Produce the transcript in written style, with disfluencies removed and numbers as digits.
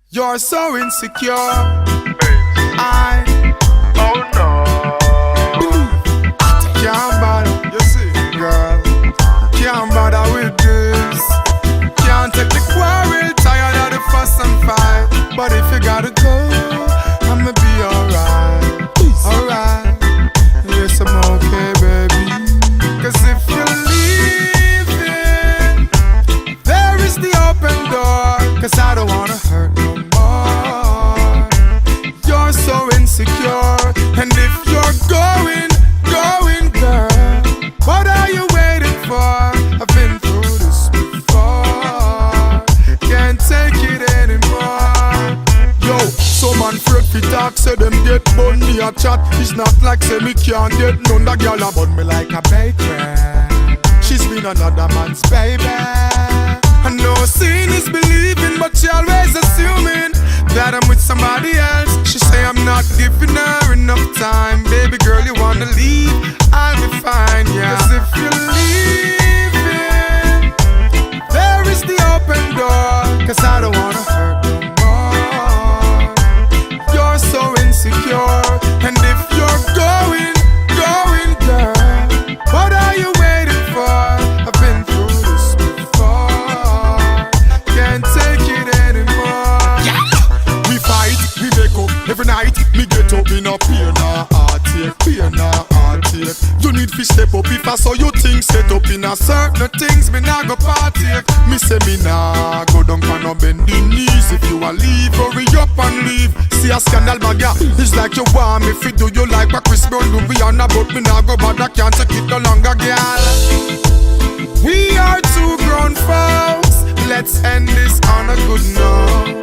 You're so insecure. Oh no. Can't bother, you see, girl. Can't bother with this. Can't take the quarrel, tired of the fuss and fight. But if you gotta go, I'ma be alright. Alright. Yes, I'm okay, baby. Cause if you're leaving, there is the open door. Cause I don't wanna hurt no more. You're so insecure. And if you're going, girl, what are you waiting for? I've been through this before. Can't take it anymore. Yo, some man afraid fi talk, say them get bun me a chat. It's not like say me can't get none. That girl a bun me like a bakery. She's been another man's baby. I know seeing is believing, but she always assuming that I'm with somebody else. She say I'm not giving her enough time. Baby girl, you wanna leave? I'll be fine, yeah. Cause if you're leaving, there is the open door. Cause I don't wanna hurt no more. You're so insecure. And if you're going, girl, what are you waiting for? I've been through this before. Can't take it anymore. Yeah. We fight, we make up every night. Me get up in a pain or heartache, pain or heartache. You need to step up if I saw you things set up in a certain things. Me nah go partake. Me say me nah go down for no bending knees. If you a leave, hurry up and leave. See a scandal bag, yeah. It's like you want me fi do you like what Chris Brown do. We on about me nah go bad. I can't take it no longer, girl. We are two grown folks. Let's end this on a good note.